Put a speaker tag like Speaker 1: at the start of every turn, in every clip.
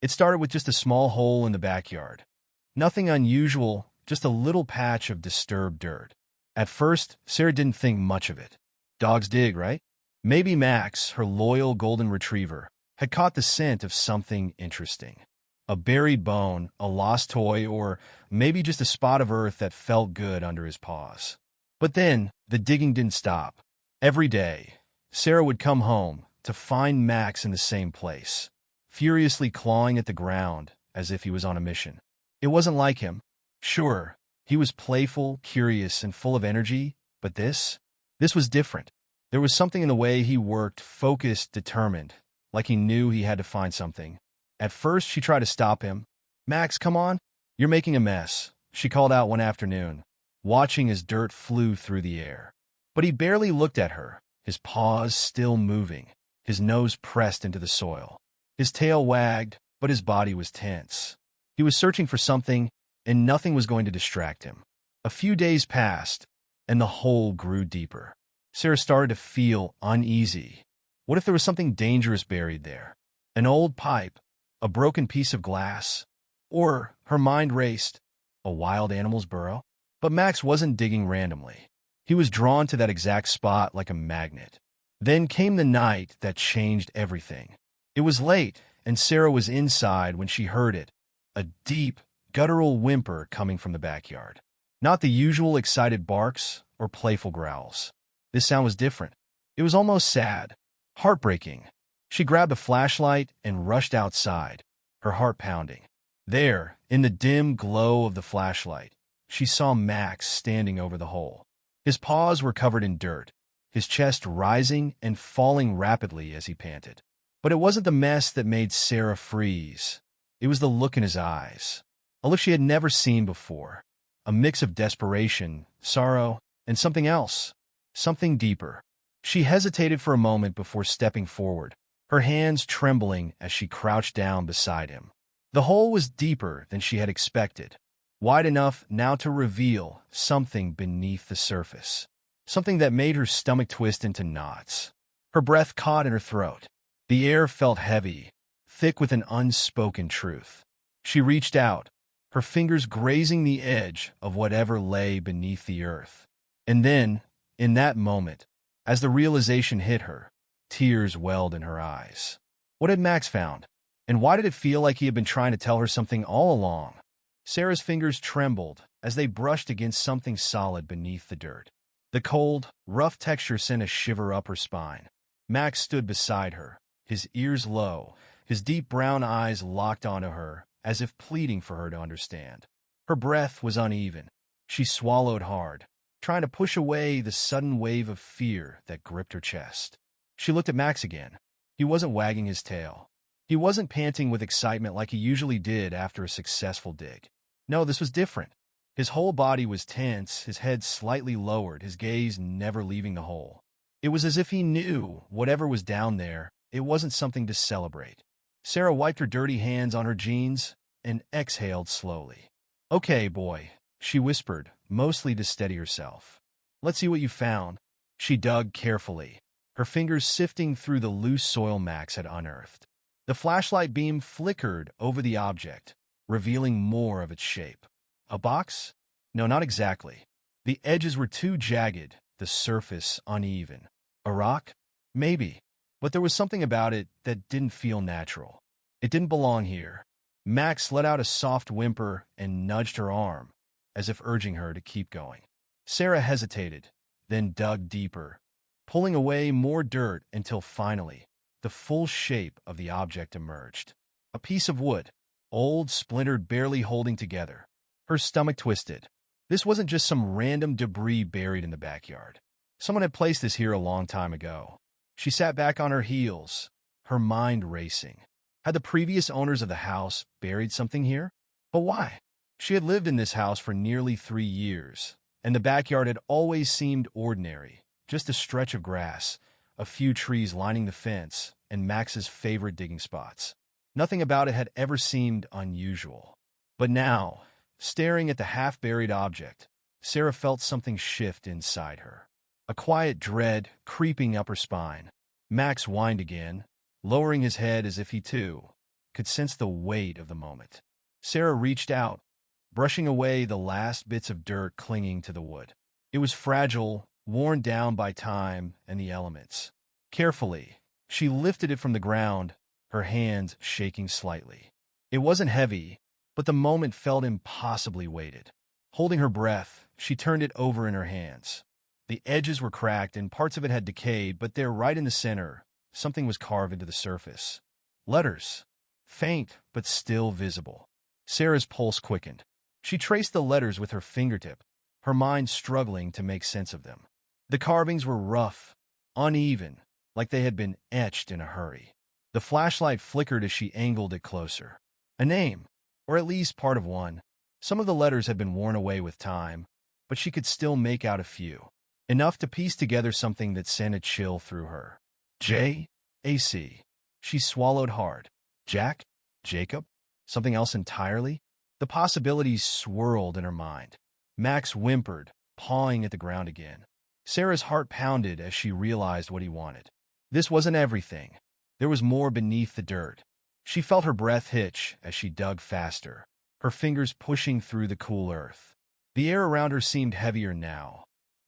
Speaker 1: It started with just a small hole in the backyard. Nothing unusual, just a little patch of disturbed dirt. At first, Sarah didn't think much of it. Dogs dig, right? Maybe Max, her loyal golden retriever, had caught the scent of something interesting. A buried bone, a lost toy, or maybe just a spot of earth that felt good under his paws. But then, the digging didn't stop. Every day, Sarah would come home to find Max in the same place, furiously clawing at the ground as if he was on a mission. It wasn't like him. Sure, he was playful, curious, and full of energy, but this was different. There was something in the way he worked, focused, determined, like he knew he had to find something. At first, she tried to stop him. "Max, come on. You're making a mess," she called out one afternoon, watching as dirt flew through the air. But he barely looked at her, his paws still moving, his nose pressed into the soil. His tail wagged, but his body was tense. He was searching for something, and nothing was going to distract him. A few days passed, and the hole grew deeper. Sarah started to feel uneasy. What if there was something dangerous buried there? An old pipe, a broken piece of glass, or, her mind raced, a wild animal's burrow? But Max wasn't digging randomly. He was drawn to that exact spot like a magnet. Then came the night that changed everything. It was late, and Sarah was inside when she heard it, a deep, guttural whimper coming from the backyard. Not the usual excited barks or playful growls. This sound was different. It was almost sad, heartbreaking. She grabbed a flashlight and rushed outside, her heart pounding. There, in the dim glow of the flashlight, she saw Max standing over the hole. His paws were covered in dirt, his chest rising and falling rapidly as he panted. But it wasn't the mess that made Sarah freeze. It was the look in his eyes, a look she had never seen before, a mix of desperation, sorrow, and something else, something deeper. She hesitated for a moment before stepping forward, her hands trembling as she crouched down beside him. The hole was deeper than she had expected, wide enough now to reveal something beneath the surface, something that made her stomach twist into knots. Her breath caught in her throat. The air felt heavy, thick with an unspoken truth. She reached out, her fingers grazing the edge of whatever lay beneath the earth. And then, in that moment, as the realization hit her, tears welled in her eyes. What had Max found? And why did it feel like he had been trying to tell her something all along? Sarah's fingers trembled as they brushed against something solid beneath the dirt. The cold, rough texture sent a shiver up her spine. Max stood beside her, his ears low, his deep brown eyes locked onto her, as if pleading for her to understand. Her breath was uneven. She swallowed hard, trying to push away the sudden wave of fear that gripped her chest. She looked at Max again. He wasn't wagging his tail. He wasn't panting with excitement like he usually did after a successful dig. No, this was different. His whole body was tense, his head slightly lowered, his gaze never leaving the hole. It was as if he knew whatever was down there, it wasn't something to celebrate. Sarah wiped her dirty hands on her jeans and exhaled slowly. "Okay, boy," she whispered, mostly to steady herself. "Let's see what you found." She dug carefully, her fingers sifting through the loose soil Max had unearthed. The flashlight beam flickered over the object, revealing more of its shape. A box? No, not exactly. The edges were too jagged, the surface uneven. A rock? Maybe. But there was something about it that didn't feel natural. It didn't belong here. Max let out a soft whimper and nudged her arm, as if urging her to keep going. Sarah hesitated, then dug deeper, pulling away more dirt until finally, the full shape of the object emerged. A piece of wood, old, splintered, barely holding together. Her stomach twisted. This wasn't just some random debris buried in the backyard. Someone had placed this here a long time ago. She sat back on her heels, her mind racing. Had the previous owners of the house buried something here? But why? She had lived in this house for nearly 3 years, and the backyard had always seemed ordinary, just a stretch of grass, a few trees lining the fence, and Max's favorite digging spots. Nothing about it had ever seemed unusual. But now, staring at the half-buried object, Sarah felt something shift inside her. A quiet dread creeping up her spine. Max whined again, lowering his head as if he, too, could sense the weight of the moment. Sarah reached out, brushing away the last bits of dirt clinging to the wood. It was fragile, worn down by time and the elements. Carefully, she lifted it from the ground, her hands shaking slightly. It wasn't heavy, but the moment felt impossibly weighted. Holding her breath, she turned it over in her hands. The edges were cracked and parts of it had decayed, but there, right in the center, something was carved into the surface. Letters. Faint, but still visible. Sarah's pulse quickened. She traced the letters with her fingertip, her mind struggling to make sense of them. The carvings were rough, uneven, like they had been etched in a hurry. The flashlight flickered as she angled it closer. A name, or at least part of one. Some of the letters had been worn away with time, but she could still make out a few. Enough to piece together something that sent a chill through her. J.A.C. She swallowed hard. Jack? Jacob? Something else entirely? The possibilities swirled in her mind. Max whimpered, pawing at the ground again. Sarah's heart pounded as she realized what he wanted. This wasn't everything. There was more beneath the dirt. She felt her breath hitch as she dug faster, her fingers pushing through the cool earth. The air around her seemed heavier now,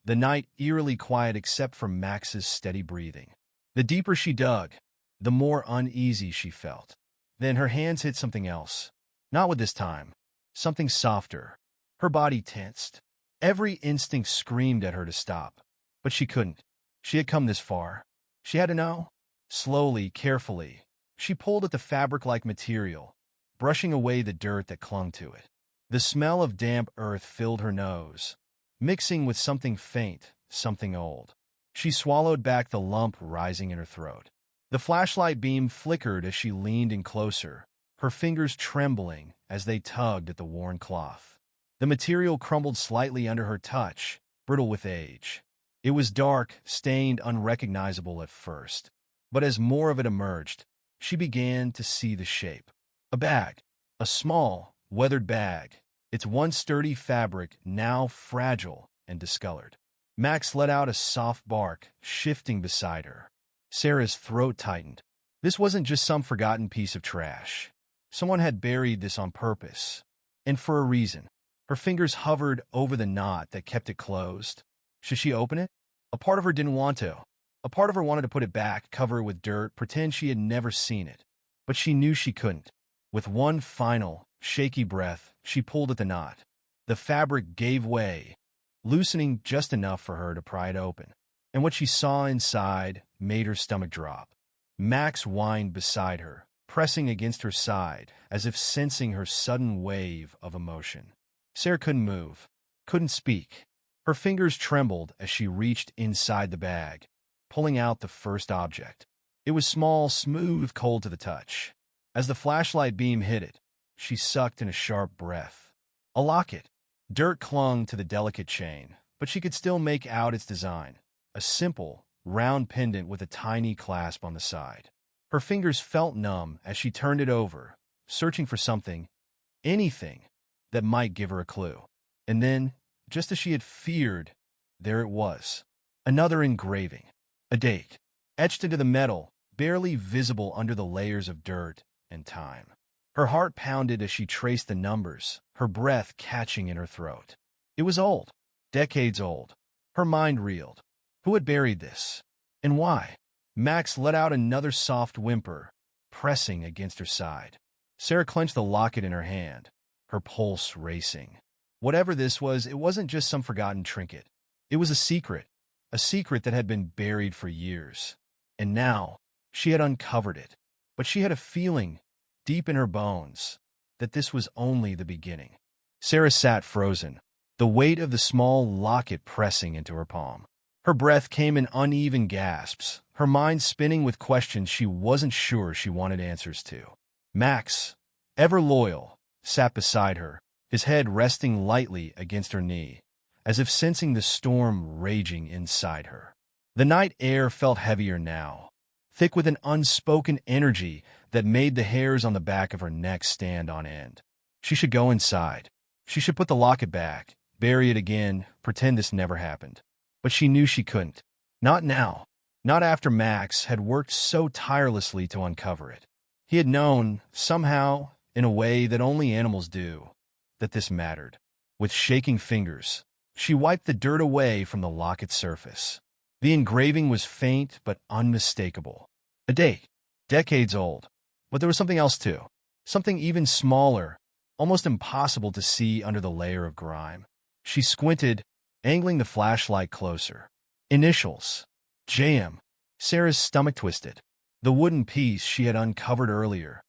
Speaker 1: the night eerily quiet except for Max's steady breathing. The deeper she dug, the more uneasy she felt. Then her hands hit something else. Not with this time. Something softer. Her body tensed. Every instinct screamed at her to stop. But she couldn't. She had come this far. She had to know. Slowly, carefully, she pulled at the fabric-like material, brushing away the dirt that clung to it. The smell of damp earth filled her nose, mixing with something faint, something old. She swallowed back the lump rising in her throat. The flashlight beam flickered as she leaned in closer, her fingers trembling as they tugged at the worn cloth. The material crumbled slightly under her touch, brittle with age. It was dark, stained, unrecognizable at first. But as more of it emerged, she began to see the shape. A bag. A small, weathered bag, its once sturdy fabric now fragile and discolored. Max let out a soft bark, shifting beside her. Sarah's throat tightened. This wasn't just some forgotten piece of trash. Someone had buried this on purpose, and for a reason. Her fingers hovered over the knot that kept it closed. Should she open it? A part of her didn't want to. A part of her wanted to put it back, cover it with dirt, pretend she had never seen it. But she knew she couldn't. With one final, shaky breath, she pulled at the knot. The fabric gave way, loosening just enough for her to pry it open. And what she saw inside made her stomach drop. Max whined beside her, pressing against her side, as if sensing her sudden wave of emotion. Sarah couldn't move, couldn't speak. Her fingers trembled as she reached inside the bag, pulling out the first object. It was small, smooth, cold to the touch. As the flashlight beam hit it, she sucked in a sharp breath. A locket. Dirt clung to the delicate chain, but she could still make out its design. A simple, round pendant with a tiny clasp on the side. Her fingers felt numb as she turned it over, searching for something, anything, that might give her a clue. And then, just as she had feared, there it was. Another engraving. A date, etched into the metal, barely visible under the layers of dirt and time. Her heart pounded as she traced the numbers, her breath catching in her throat. It was old, decades old. Her mind reeled. Who had buried this? And why? Max let out another soft whimper, pressing against her side. Sarah clenched the locket in her hand, her pulse racing. Whatever this was, it wasn't just some forgotten trinket. It was a secret that had been buried for years. And now, she had uncovered it. But she had a feeling, deep in her bones, that this was only the beginning. Sarah sat frozen, the weight of the small locket pressing into her palm. Her breath came in uneven gasps, her mind spinning with questions she wasn't sure she wanted answers to. Max, ever loyal, sat beside her, his head resting lightly against her knee, as if sensing the storm raging inside her. The night air felt heavier now, thick with an unspoken energy that made the hairs on the back of her neck stand on end. She should go inside. She should put the locket back, bury it again, pretend this never happened. But she knew she couldn't. Not now. Not after Max had worked so tirelessly to uncover it. He had known, somehow, in a way that only animals do, that this mattered. With shaking fingers, she wiped the dirt away from the locket's surface. The engraving was faint but unmistakable. A date, decades old. But there was something else too. Something even smaller, almost impossible to see under the layer of grime. She squinted, angling the flashlight closer. Initials. JM. Sarah's stomach twisted. The wooden piece she had uncovered earlier.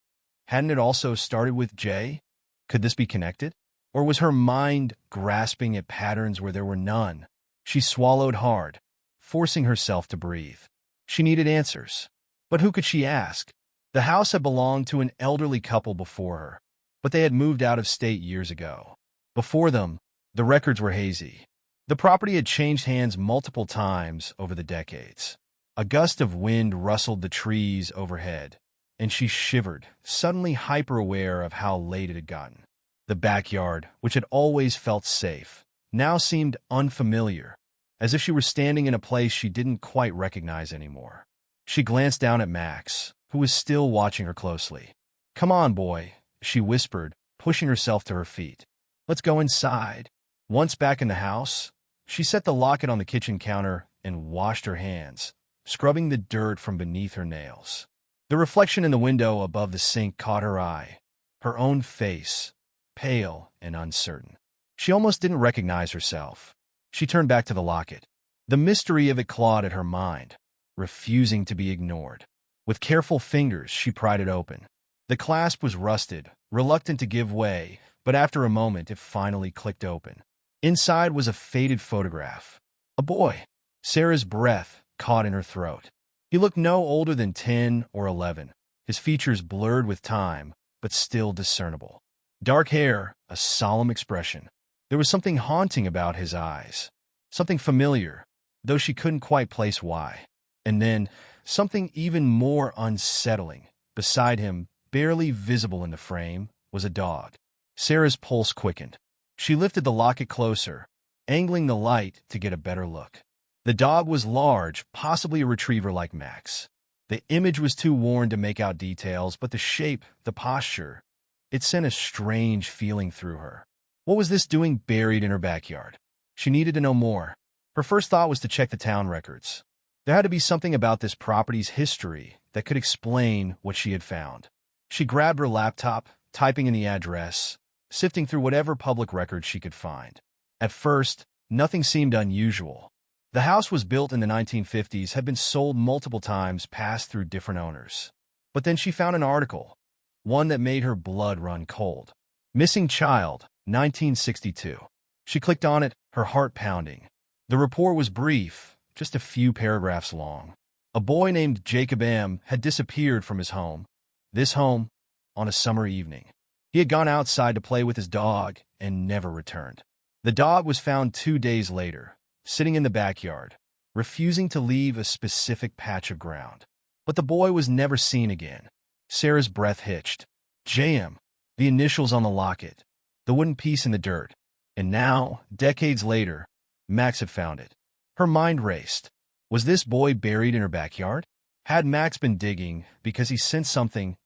Speaker 1: Hadn't it also started with J? Could this be connected? Or was her mind grasping at patterns where there were none? She swallowed hard, forcing herself to breathe. She needed answers. But who could she ask? The house had belonged to an elderly couple before her, but they had moved out of state years ago. Before them, the records were hazy. The property had changed hands multiple times over the decades. A gust of wind rustled the trees overhead, and she shivered, suddenly hyper-aware of how late it had gotten. The backyard, which had always felt safe, now seemed unfamiliar, as if she were standing in a place she didn't quite recognize anymore. She glanced down at Max, who was still watching her closely. "Come on, boy," she whispered, pushing herself to her feet. "Let's go inside." Once back in the house, she set the locket on the kitchen counter and washed her hands, scrubbing the dirt from beneath her nails. The reflection in the window above the sink caught her eye, her own face, pale and uncertain. She almost didn't recognize herself. She turned back to the locket. The mystery of it clawed at her mind, refusing to be ignored. With careful fingers, she pried it open. The clasp was rusted, reluctant to give way, but after a moment it finally clicked open. Inside was a faded photograph. A boy. Sarah's breath caught in her throat. He looked no older than 10 or 11, his features blurred with time, but still discernible. Dark hair, a solemn expression. There was something haunting about his eyes, something familiar, though she couldn't quite place why. And then, something even more unsettling. Beside him, barely visible in the frame, was a dog. Sarah's pulse quickened. She lifted the locket closer, angling the light to get a better look. The dog was large, possibly a retriever like Max. The image was too worn to make out details, but the shape, the posture, it sent a strange feeling through her. What was this doing buried in her backyard? She needed to know more. Her first thought was to check the town records. There had to be something about this property's history that could explain what she had found. She grabbed her laptop, typing in the address, sifting through whatever public records she could find. At first, nothing seemed unusual. The house was built in the 1950s, had been sold multiple times, passed through different owners. But then she found an article, one that made her blood run cold. Missing child, 1962. She clicked on it, her heart pounding. The report was brief, just a few paragraphs long. A boy named Jacob M. had disappeared from his home, this home, on a summer evening. He had gone outside to play with his dog and never returned. The dog was found 2 days later, sitting in the backyard, refusing to leave a specific patch of ground. But the boy was never seen again. Sarah's breath hitched. JM, the initials on the locket, the wooden piece in the dirt. And now, decades later, Max had found it. Her mind raced. Was this boy buried in her backyard? Had Max been digging because he sensed something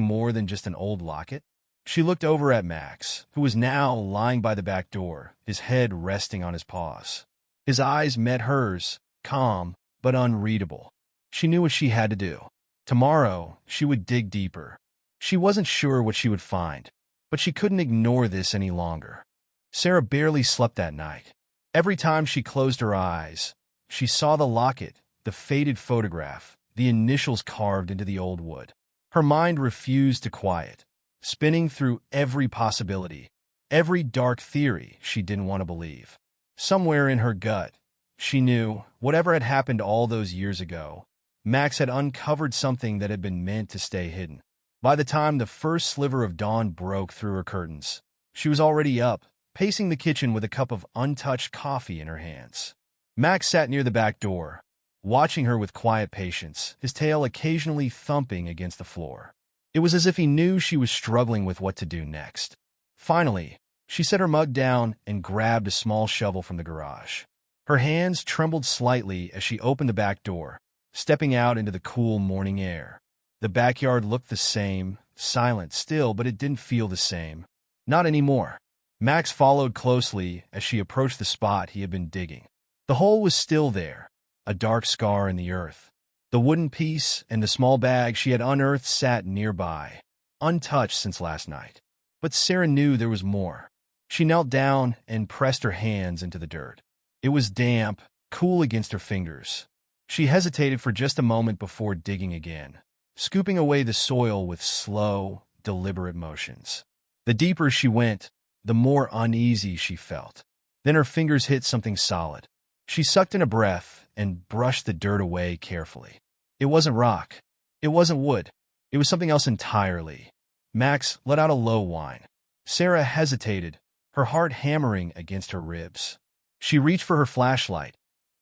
Speaker 1: more than just an old locket? She looked over at Max, who was now lying by the back door, his head resting on his paws. His eyes met hers, calm but unreadable. She knew what she had to do. Tomorrow, she would dig deeper. She wasn't sure what she would find, but she couldn't ignore this any longer. Sarah barely slept that night. Every time she closed her eyes, she saw the locket, the faded photograph, the initials carved into the old wood. Her mind refused to quiet, spinning through every possibility, every dark theory she didn't want to believe. Somewhere in her gut, she knew, whatever had happened all those years ago, Max had uncovered something that had been meant to stay hidden. By the time the first sliver of dawn broke through her curtains, she was already up, pacing the kitchen with a cup of untouched coffee in her hands. Max sat near the back door, watching her with quiet patience, his tail occasionally thumping against the floor. It was as if he knew she was struggling with what to do next. Finally, she set her mug down and grabbed a small shovel from the garage. Her hands trembled slightly as she opened the back door, stepping out into the cool morning air. The backyard looked the same, silent still, but it didn't feel the same. Not anymore. Max followed closely as she approached the spot he had been digging. The hole was still there, a dark scar in the earth. The wooden piece and the small bag she had unearthed sat nearby, untouched since last night. But Sarah knew there was more. She knelt down and pressed her hands into the dirt. It was damp, cool against her fingers. She hesitated for just a moment before digging again, scooping away the soil with slow, deliberate motions. The deeper she went, the more uneasy she felt. Then her fingers hit something solid. She sucked in a breath and brushed the dirt away carefully. It wasn't rock. It wasn't wood. It was something else entirely. Max let out a low whine. Sarah hesitated, her heart hammering against her ribs. She reached for her flashlight,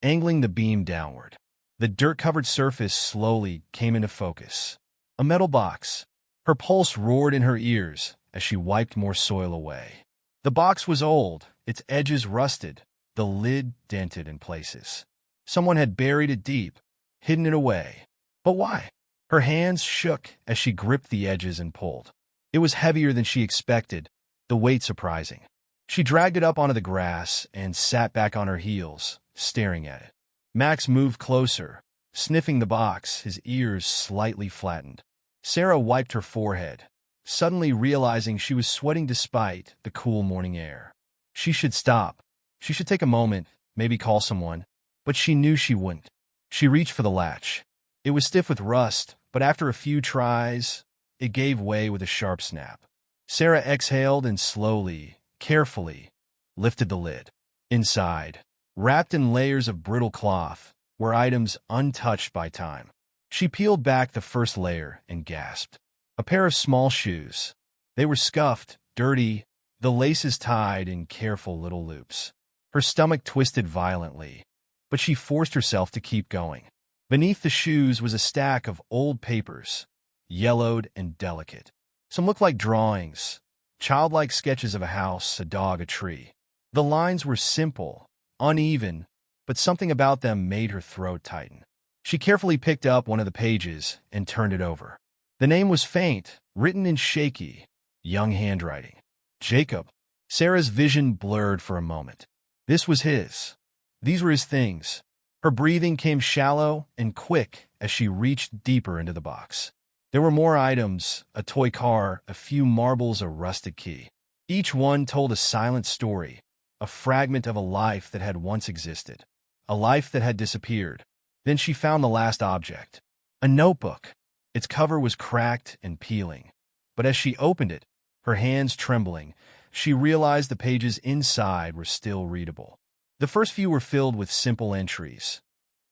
Speaker 1: angling the beam downward. The dirt-covered surface slowly came into focus. A metal box. Her pulse roared in her ears as she wiped more soil away. The box was old, its edges rusted, the lid dented in places. Someone had buried it deep, hidden it away. But why? Her hands shook as she gripped the edges and pulled. It was heavier than she expected, the weight surprising. She dragged it up onto the grass and sat back on her heels, staring at it. Max moved closer, sniffing the box, his ears slightly flattened. Sarah wiped her forehead, suddenly realizing she was sweating despite the cool morning air. She should stop. She should take a moment, maybe call someone, but she knew she wouldn't. She reached for the latch. It was stiff with rust, but after a few tries, it gave way with a sharp snap. Sarah exhaled and slowly, carefully, lifted the lid. Inside, wrapped in layers of brittle cloth, were items untouched by time. She peeled back the first layer and gasped. A pair of small shoes. They were scuffed, dirty, the laces tied in careful little loops. Her stomach twisted violently, but she forced herself to keep going. Beneath the shoes was a stack of old papers, yellowed and delicate. Some looked like drawings, childlike sketches of a house, a dog, a tree. The lines were simple, uneven, but something about them made her throat tighten. She carefully picked up one of the pages and turned it over. The name was faint, written in shaky, young handwriting. Jacob. Sarah's vision blurred for a moment. This was his. These were his things. Her breathing came shallow and quick as she reached deeper into the box. There were more items, a toy car, a few marbles, a rusted key. Each one told a silent story, a fragment of a life that had once existed, a life that had disappeared. Then she found the last object, a notebook. Its cover was cracked and peeling, but as she opened it, her hands trembling, she realized the pages inside were still readable. The first few were filled with simple entries.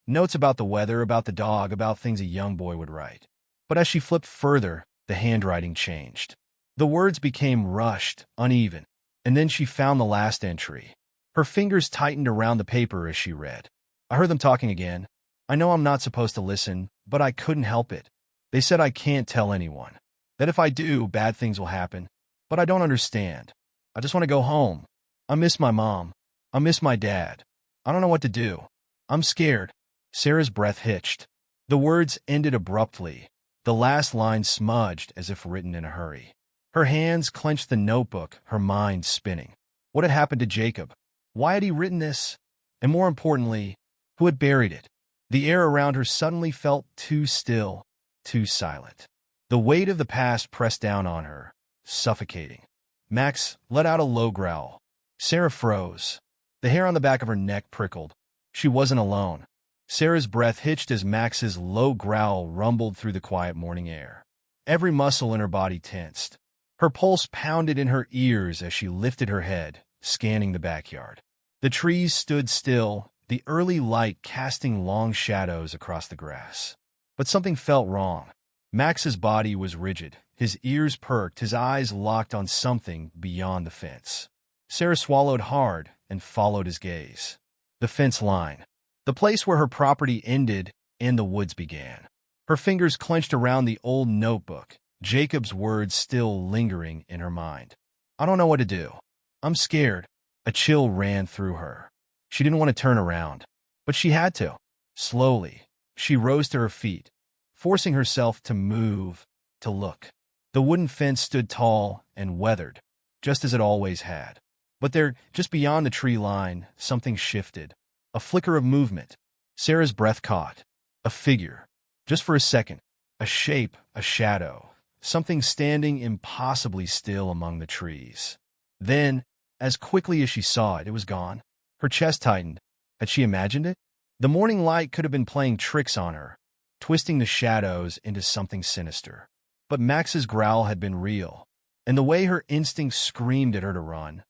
Speaker 1: Notes about the weather, about the dog, about things a young boy would write. But as she flipped further, the handwriting changed. The words became rushed, uneven, and then she found the last entry. Her fingers tightened around the paper as she read. I heard them talking again. I know I'm not supposed to listen, but I couldn't help it. They said I can't tell anyone. That if I do, bad things will happen. But I don't understand. I just want to go home. I miss my mom. I miss my dad. I don't know what to do. I'm scared. Sarah's breath hitched. The words ended abruptly, the last line smudged as if written in a hurry. Her hands clenched the notebook, her mind spinning. What had happened to Jacob? Why had he written this? And more importantly, who had buried it? The air around her suddenly felt too still, too silent. The weight of the past pressed down on her, suffocating. Max let out a low growl. Sarah froze. The hair on the back of her neck prickled. She wasn't alone. Sarah's breath hitched as Max's low growl rumbled through the quiet morning air. Every muscle in her body tensed. Her pulse pounded in her ears as she lifted her head, scanning the backyard. The trees stood still, the early light casting long shadows across the grass. But something felt wrong. Max's body was rigid, his ears perked, his eyes locked on something beyond the fence. Sarah swallowed hard and followed his gaze. The fence line. The place where her property ended and the woods began. Her fingers clenched around the old notebook, Jacob's words still lingering in her mind. I don't know what to do. I'm scared. A chill ran through her. She didn't want to turn around, but she had to. Slowly, she rose to her feet, forcing herself to move, to look. The wooden fence stood tall and weathered, just as it always had. But there, just beyond the tree line, something shifted. A flicker of movement. Sarah's breath caught. A figure. Just for a second. A shape, a shadow. Something standing impossibly still among the trees. Then, as quickly as she saw it, it was gone. Her chest tightened. Had she imagined it? The morning light could have been playing tricks on her, twisting the shadows into something sinister. But Max's growl had been real, and the way her instincts screamed at her to run,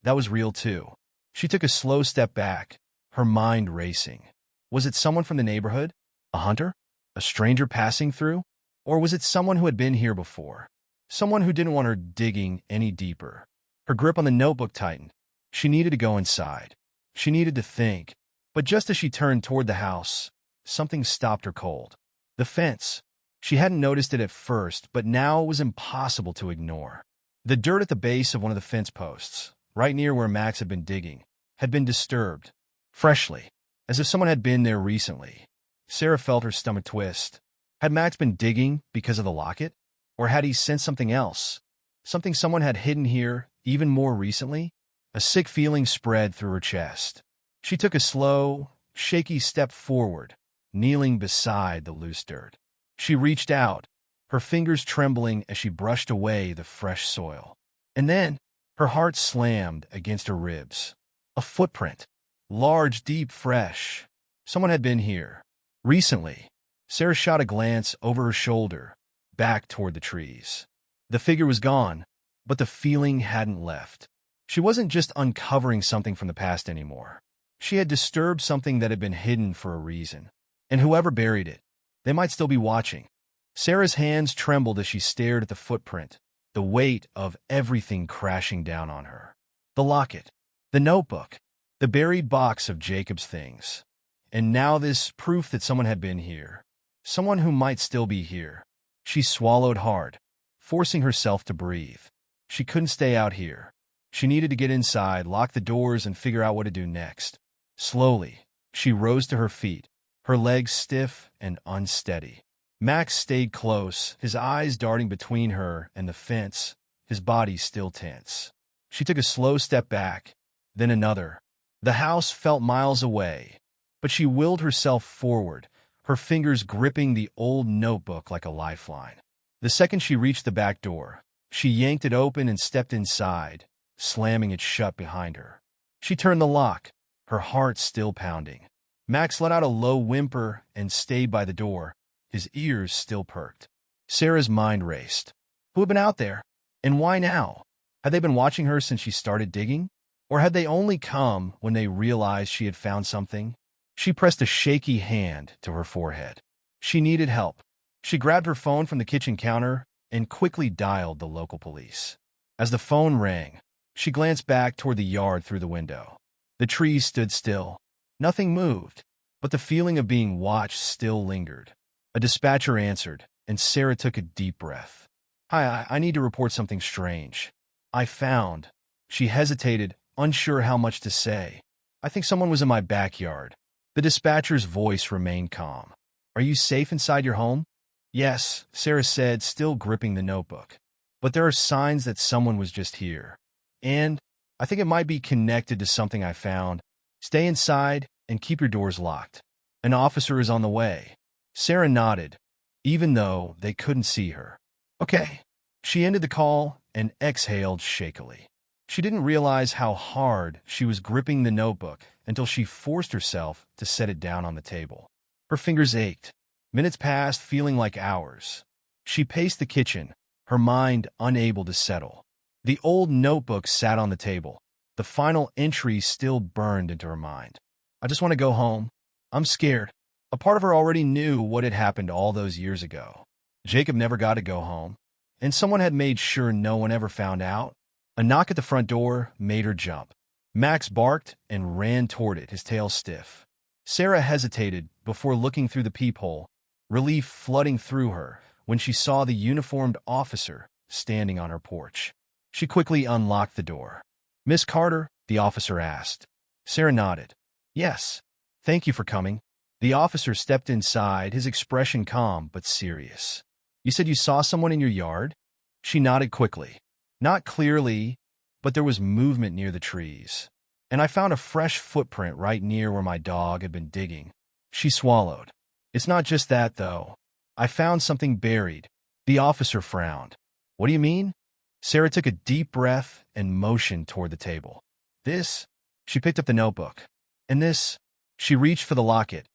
Speaker 1: that was real too. She took a slow step back, her mind racing. Was it someone from the neighborhood? A hunter? A stranger passing through? Or was it someone who had been here before? Someone who didn't want her digging any deeper. Her grip on the notebook tightened. She needed to go inside. She needed to think. But just as she turned toward the house, something stopped her cold. The fence. She hadn't noticed it at first, but now it was impossible to ignore. The dirt at the base of one of the fence posts, right near where Max had been digging, had been disturbed, freshly, as if someone had been there recently. Sarah felt her stomach twist. Had Max been digging because of the locket? Or had he sensed something else? Something someone had hidden here even more recently? A sick feeling spread through her chest. She took a slow, shaky step forward, kneeling beside the loose dirt. She reached out, her fingers trembling as she brushed away the fresh soil. And then, her heart slammed against her ribs. A footprint. Large, deep, fresh. Someone had been here. Recently. Sarah shot a glance over her shoulder, back toward the trees. The figure was gone, but the feeling hadn't left. She wasn't just uncovering something from the past anymore. She had disturbed something that had been hidden for a reason. And whoever buried it, they might still be watching. Sarah's hands trembled as she stared at the footprint, the weight of everything crashing down on her. The locket, the notebook, the buried box of Jacob's things. And now this proof that someone had been here. Someone who might still be here. She swallowed hard, forcing herself to breathe. She couldn't stay out here. She needed to get inside, lock the doors, and figure out what to do next. Slowly, she rose to her feet, her legs stiff and unsteady. Max stayed close, his eyes darting between her and the fence, his body still tense. She took a slow step back, then another. The house felt miles away, but she willed herself forward, her fingers gripping the old notebook like a lifeline. The second she reached the back door, she yanked it open and stepped inside, slamming it shut behind her. She turned the lock, her heart still pounding. Max let out a low whimper and stayed by the door, his ears still perked. Sarah's mind raced. Who had been out there? And why now? Had they been watching her since she started digging? Or had they only come when they realized she had found something? She pressed a shaky hand to her forehead. She needed help. She grabbed her phone from the kitchen counter and quickly dialed the local police. As the phone rang, she glanced back toward the yard through the window. The trees stood still. Nothing moved, but the feeling of being watched still lingered. A dispatcher answered, and Sarah took a deep breath. Hi, I need to report something strange. I found. She hesitated, unsure how much to say. I think someone was in my backyard. The dispatcher's voice remained calm. Are you safe inside your home? Yes, Sarah said, still gripping the notebook. But there are signs that someone was just here. And I think it might be connected to something I found. Stay inside and keep your doors locked. An officer is on the way. Sarah nodded, even though they couldn't see her. Okay. She ended the call and exhaled shakily. She didn't realize how hard she was gripping the notebook until she forced herself to set it down on the table. Her fingers ached. Minutes passed, feeling like hours. She paced the kitchen, her mind unable to settle. The old notebook sat on the table. The final entry still burned into her mind. I just want to go home. I'm scared. A part of her already knew what had happened all those years ago. Jacob never got to go home, and someone had made sure no one ever found out. A knock at the front door made her jump. Max barked and ran toward it, his tail stiff. Sarah hesitated before looking through the peephole, relief flooding through her when she saw the uniformed officer standing on her porch. She quickly unlocked the door. Miss Carter? The officer asked. Sarah nodded. Yes. Thank you for coming. The officer stepped inside, his expression calm but serious. "You said you saw someone in your yard?" She nodded quickly. "Not clearly, but there was movement near the trees. And I found a fresh footprint right near where my dog had been digging." She swallowed. "It's not just that, though. I found something buried." The officer frowned. "What do you mean?" Sarah took a deep breath and motioned toward the table. "This?" She picked up the notebook. "And this?" She reached for the locket,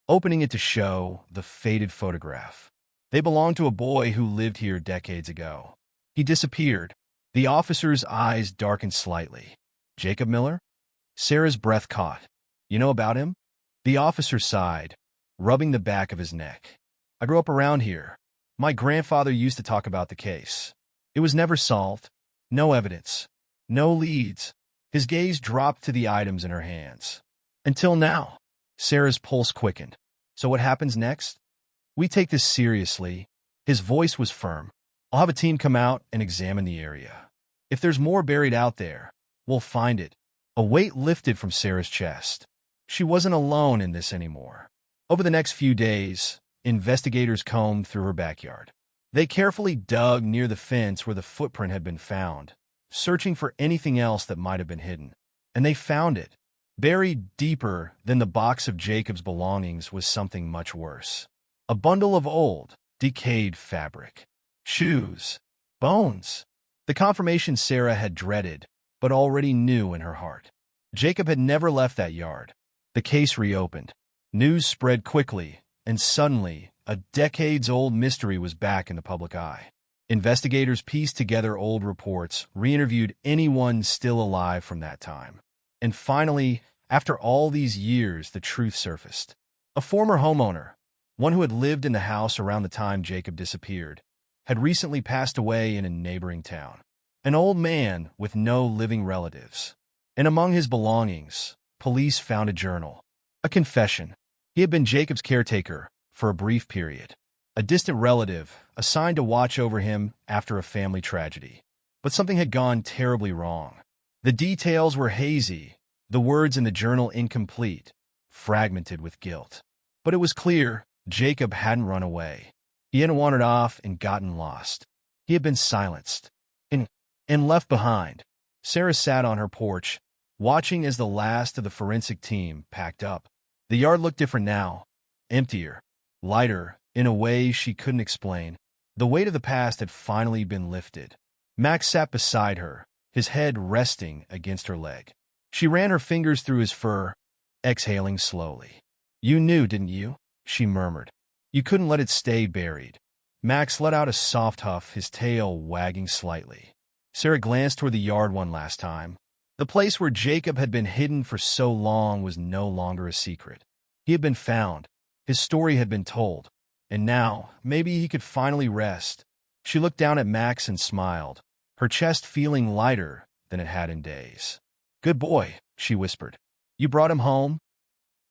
Speaker 1: opening it to show the faded photograph. "They belonged to a boy who lived here decades ago. He disappeared." The officer's eyes darkened slightly. "Jacob Miller?" Sarah's breath caught. "You know about him?" The officer sighed, rubbing the back of his neck. "I grew up around here. My grandfather used to talk about the case. It was never solved. No evidence. No leads." His gaze dropped to the items in her hands. "Until now." Sarah's pulse quickened. "So what happens next?" "We take this seriously." His voice was firm. "I'll have a team come out and examine the area. If there's more buried out there, we'll find it." A weight lifted from Sarah's chest. She wasn't alone in this anymore. Over the next few days, investigators combed through her backyard. They carefully dug near the fence where the footprint had been found, searching for anything else that might have been hidden. And they found it. Buried deeper than the box of Jacob's belongings was something much worse. A bundle of old, decayed fabric. Shoes. Bones. The confirmation Sarah had dreaded, but already knew in her heart. Jacob had never left that yard. The case reopened. News spread quickly, and suddenly, a decades-old mystery was back in the public eye. Investigators pieced together old reports, re-interviewed anyone still alive from that time. And finally, after all these years, the truth surfaced. A former homeowner, one who had lived in the house around the time Jacob disappeared, had recently passed away in a neighboring town. An old man with no living relatives. And among his belongings, police found a journal. A confession. He had been Jacob's caretaker for a brief period. A distant relative assigned to watch over him after a family tragedy. But something had gone terribly wrong. The details were hazy, the words in the journal incomplete, fragmented with guilt. But it was clear Jacob hadn't run away. He hadn't wandered off and gotten lost. He had been silenced and left behind. Sarah sat on her porch, watching as the last of the forensic team packed up. The yard looked different now, emptier, lighter, in a way she couldn't explain. The weight of the past had finally been lifted. Max sat beside her, his head resting against her leg. She ran her fingers through his fur, exhaling slowly. "You knew, didn't you?" she murmured. "You couldn't let it stay buried." Max let out a soft huff, his tail wagging slightly. Sarah glanced toward the yard one last time. The place where Jacob had been hidden for so long was no longer a secret. He had been found. His story had been told. And now, maybe he could finally rest. She looked down at Max and smiled, her chest feeling lighter than it had in days. "Good boy," she whispered. "You brought him home?"